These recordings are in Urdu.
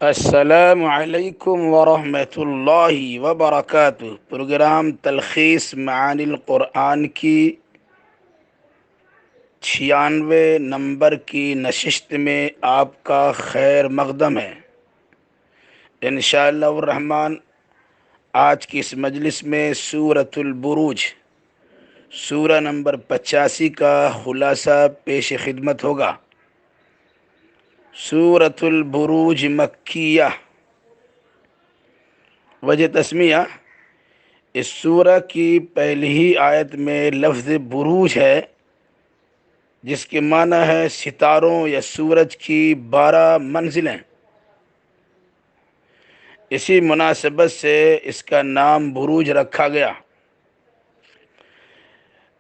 السلام علیکم ورحمۃ اللہ وبرکاتہ۔ پروگرام تلخیص معانی القرآن کی 96 نمبر کی نشست میں آپ کا خیر مقدم ہے۔ انشاءاللہ الرحمن آج کی اس مجلس میں سورۃ البروج سورہ نمبر 85 کا خلاصہ پیش خدمت ہوگا۔ سورۃ البروج مکیہ۔ وجہ تسمیہ: اس سورہ کی پہلی ہی آیت میں لفظ بروج ہے، جس کے معنی ہے ستاروں یا سورج کی 12 منزلیں۔ اسی مناسبت سے اس کا نام بروج رکھا گیا۔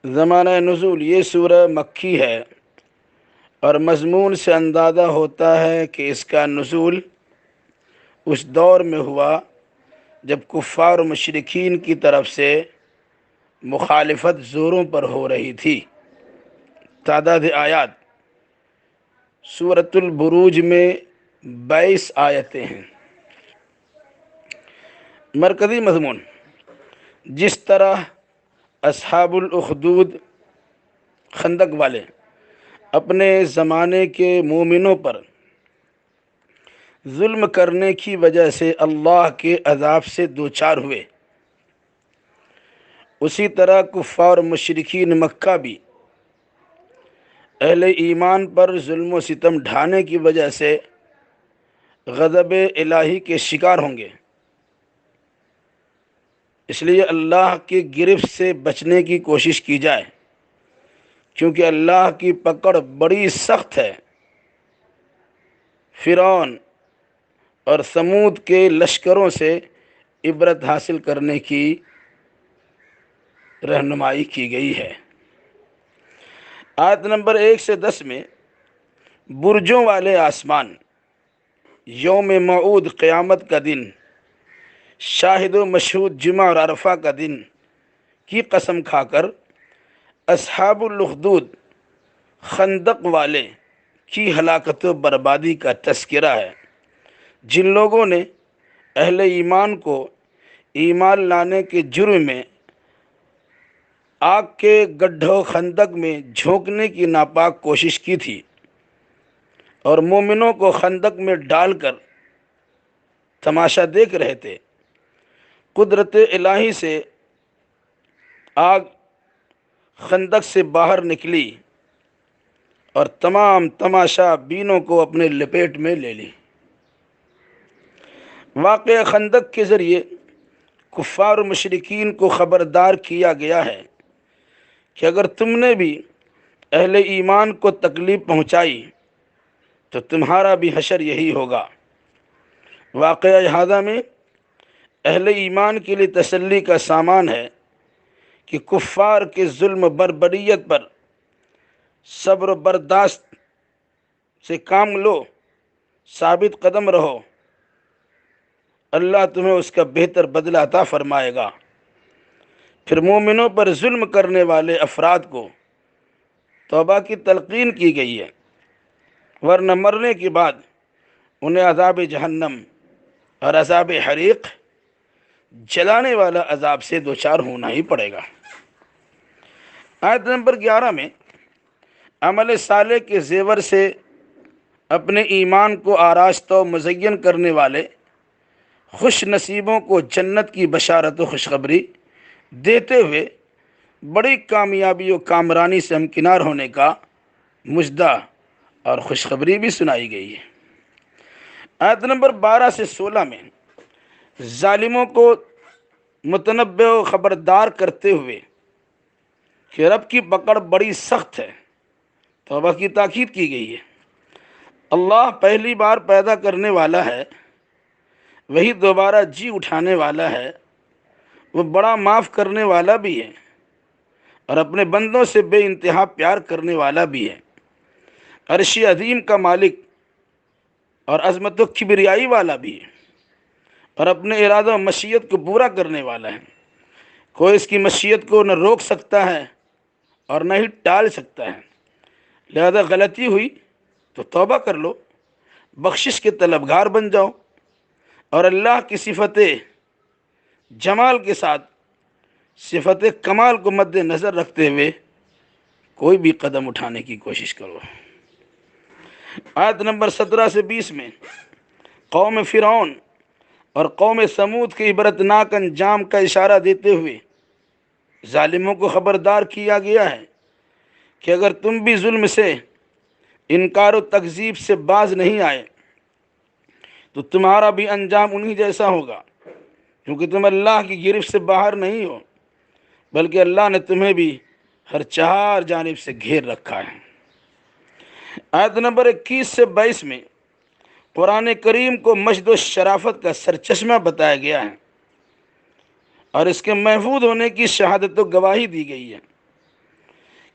زمانہ نزول: یہ سورہ مکی ہے اور مضمون سے اندازہ ہوتا ہے کہ اس کا نزول اس دور میں ہوا جب کفار و مشرکین کی طرف سے مخالفت زوروں پر ہو رہی تھی۔ تعداد آیات: سورۃ البروج میں 22 آیتیں ہیں۔ مرکزی مضمون: جس طرح اصحاب الاخدود خندق والے اپنے زمانے کے مومنوں پر ظلم کرنے کی وجہ سے اللہ کے عذاب سے دوچار ہوئے، اسی طرح کفار و مشرکین مکہ بھی اہل ایمان پر ظلم و ستم ڈھانے کی وجہ سے غضب الہی کے شکار ہوں گے۔ اس لیے اللہ کی گرفت سے بچنے کی کوشش کی جائے، کیونکہ اللہ کی پکڑ بڑی سخت ہے۔ فرعون اور ثمود کے لشکروں سے عبرت حاصل کرنے کی رہنمائی کی گئی ہے۔ آیت نمبر 1 سے 10 میں برجوں والے آسمان، یوم موعود قیامت کا دن، شاہد و مشہود جمعہ اور عرفہ کا دن کی قسم کھا کر اصحاب الاخدود خندق والے کی ہلاکت و بربادی کا تذکرہ ہے، جن لوگوں نے اہل ایمان کو ایمان لانے کے جرم میں آگ کے گڈھوں خندق میں جھونکنے کی ناپاک کوشش کی تھی اور مومنوں کو خندق میں ڈال کر تماشا دیکھ رہے تھے۔ قدرت الہی سے آگ خندق سے باہر نکلی اور تمام تماشا بینوں کو اپنے لپیٹ میں لے لی۔ واقعہ خندق کے ذریعے کفار و مشرکین کو خبردار کیا گیا ہے کہ اگر تم نے بھی اہل ایمان کو تکلیف پہنچائی تو تمہارا بھی حشر یہی ہوگا۔ واقعہ ہذا میں اہل ایمان کے لیے تسلی کا سامان ہے کہ کفار کے ظلم و بربریت پر صبر و برداشت سے کام لو، ثابت قدم رہو، اللہ تمہیں اس کا بہتر بدلہ عطا فرمائے گا۔ پھر مومنوں پر ظلم کرنے والے افراد کو توبہ کی تلقین کی گئی ہے، ورنہ مرنے کے بعد انہیں عذاب جہنم اور عذاب حریق، جلانے والا عذاب سے دوچار ہونا ہی پڑے گا۔ آیت نمبر 11 میں عمل صالح کے زیور سے اپنے ایمان کو آراستہ و مزین کرنے والے خوش نصیبوں کو جنت کی بشارت و خوشخبری دیتے ہوئے بڑی کامیابی و کامرانی سے ہمکنار ہونے کا مژدہ اور خوشخبری بھی سنائی گئی ہے۔ آیت نمبر 12 سے 16 میں ظالموں کو متنبہ و خبردار کرتے ہوئے کہ رب کی پکڑ بڑی سخت ہے، توبہ کی تاکید کی گئی ہے۔ اللہ پہلی بار پیدا کرنے والا ہے، وہی دوبارہ جی اٹھانے والا ہے، وہ بڑا معاف کرنے والا بھی ہے اور اپنے بندوں سے بے انتہا پیار کرنے والا بھی ہے۔ عرش عظیم کا مالک اور عظمت و کبریائی والا بھی ہے اور اپنے ارادہ و مشیت کو پورا کرنے والا ہے۔ کوئی اس کی مشیت کو نہ روک سکتا ہے اور نہ ہی ٹال سکتا ہے۔ لہذا غلطی ہوئی تو توبہ کر لو، بخشش کے طلبگار بن جاؤ، اور اللہ کی صفت جمال کے ساتھ صفت کمال کو مد نظر رکھتے ہوئے کوئی بھی قدم اٹھانے کی کوشش کرو۔ آیت نمبر 17 سے 20 میں قوم فرعون اور قوم سمود کے عبرتناک انجام کا اشارہ دیتے ہوئے ظالموں کو خبردار کیا گیا ہے کہ اگر تم بھی ظلم سے، انکار و تکذیب سے باز نہیں آئے تو تمہارا بھی انجام انہی جیسا ہوگا، کیونکہ تم اللہ کی گرفت سے باہر نہیں ہو، بلکہ اللہ نے تمہیں بھی ہر چار جانب سے گھیر رکھا ہے۔ آیت نمبر 21 سے 22 میں قرآن کریم کو مجد و شرافت کا سرچشمہ بتایا گیا ہے اور اس کے محفوظ ہونے کی شہادت و گواہی دی گئی ہے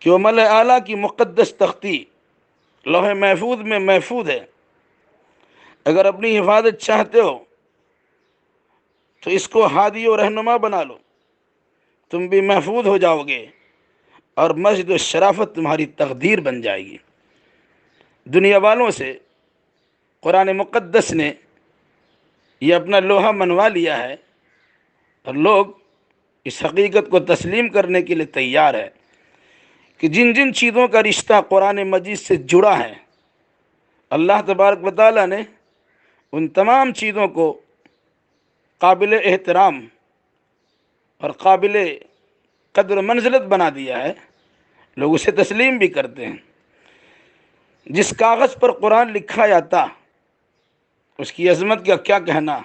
کہ وہ ملأ اعلیٰ کی مقدس تختی لوح محفوظ میں محفوظ ہے۔ اگر اپنی حفاظت چاہتے ہو تو اس کو ہادی و رہنما بنا لو، تم بھی محفوظ ہو جاؤ گے اور مجد و شرافت تمہاری تقدیر بن جائے گی۔ دنیا والوں سے قرآن مقدس نے یہ اپنا لوحہ منوا لیا ہے اور لوگ اس حقیقت کو تسلیم کرنے کے لیے تیار ہے کہ جن جن چیزوں کا رشتہ قرآن مجید سے جڑا ہے، اللہ تبارک و تعالیٰ نے ان تمام چیزوں کو قابل احترام اور قابل قدر و منزلت بنا دیا ہے، لوگ اسے تسلیم بھی کرتے ہیں۔ جس کاغذ پر قرآن لکھا جاتا اس کی عظمت کا کیا کہنا،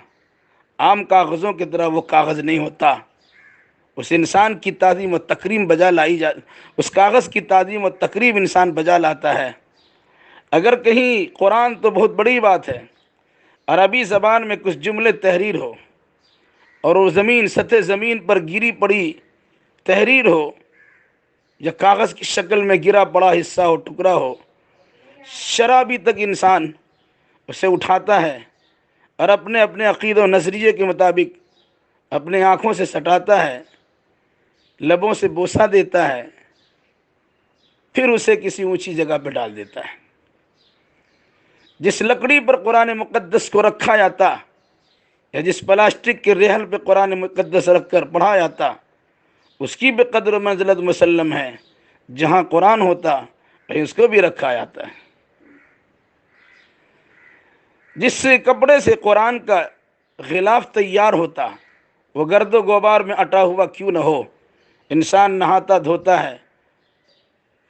عام کاغذوں کی طرح وہ کاغذ نہیں ہوتا، اس انسان کی تعظیم و تکریم بجا لائی اس کاغذ کی تعظیم و تکریم انسان بجا لاتا ہے۔ اگر کہیں قرآن تو بہت بڑی بات ہے، عربی زبان میں کچھ جملے تحریر ہو اور وہ سطح زمین پر گری پڑی تحریر ہو یا کاغذ کی شکل میں گرا پڑا حصہ ہو، ٹکڑا ہو، شرابی تک انسان اسے اٹھاتا ہے اور اپنے اپنے عقید و نظریے کے مطابق اپنے آنکھوں سے سٹاتا ہے، لبوں سے بوسہ دیتا ہے، پھر اسے کسی اونچی جگہ پہ ڈال دیتا ہے۔ جس لکڑی پر قرآن مقدس کو رکھا جاتا یا جس پلاسٹک کے ریحل پہ قرآن مقدس رکھ کر پڑھا جاتا، اس کی بھی قدر و منزلت مسلم ہے۔ جہاں قرآن ہوتا وہیں اس کو بھی رکھا جاتا ہے۔ جس کپڑے سے قرآن کا غلاف تیار ہوتا وہ گرد و غبار میں اٹا ہوا کیوں نہ ہو، انسان نہاتا دھوتا ہے،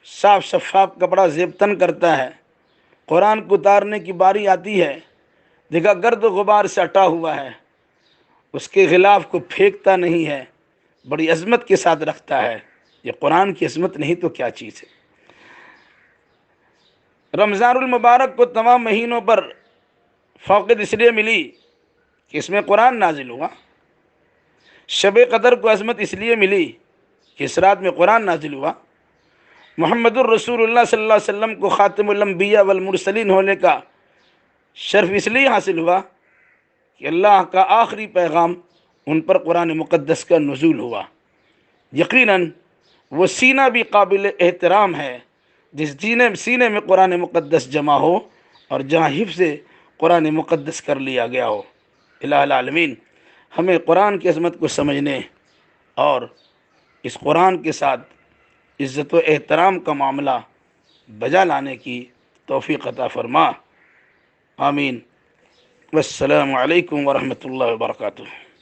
صاف شفاف کپڑا زیب تن کرتا ہے، قرآن کو اتارنے کی باری آتی ہے، دیکھا گرد و غبار سے اٹا ہوا ہے، اس کے غلاف کو پھینکتا نہیں ہے، بڑی عظمت کے ساتھ رکھتا ہے۔ یہ قرآن کی عظمت نہیں تو کیا چیز ہے۔ رمضان المبارک کو تمام مہینوں پر فوقیت اس لیے ملی کہ اس میں قرآن نازل ہوا۔ شب قدر کو عظمت اس لیے ملی کہ اس رات میں قرآن نازل ہوا۔ محمد الرسول اللہ صلی اللہ علیہ وسلم کو خاتم الانبیاء والمرسلین ہونے کا شرف اس لیے حاصل ہوا کہ اللہ کا آخری پیغام ان پر قرآن مقدس کا نزول ہوا۔ یقیناً وہ سینہ بھی قابل احترام ہے جس سینے میں قرآن مقدس جمع ہو اور جہاں حفظ قرآن مقدس کر لیا گیا ہو۔ الہ العالمین ہمیں قرآن کی عظمت کو سمجھنے اور اس قرآن کے ساتھ عزت و احترام کا معاملہ بجا لانے کی توفیق عطا فرما۔ آمین۔ والسلام علیکم ورحمۃ اللہ وبرکاتہ۔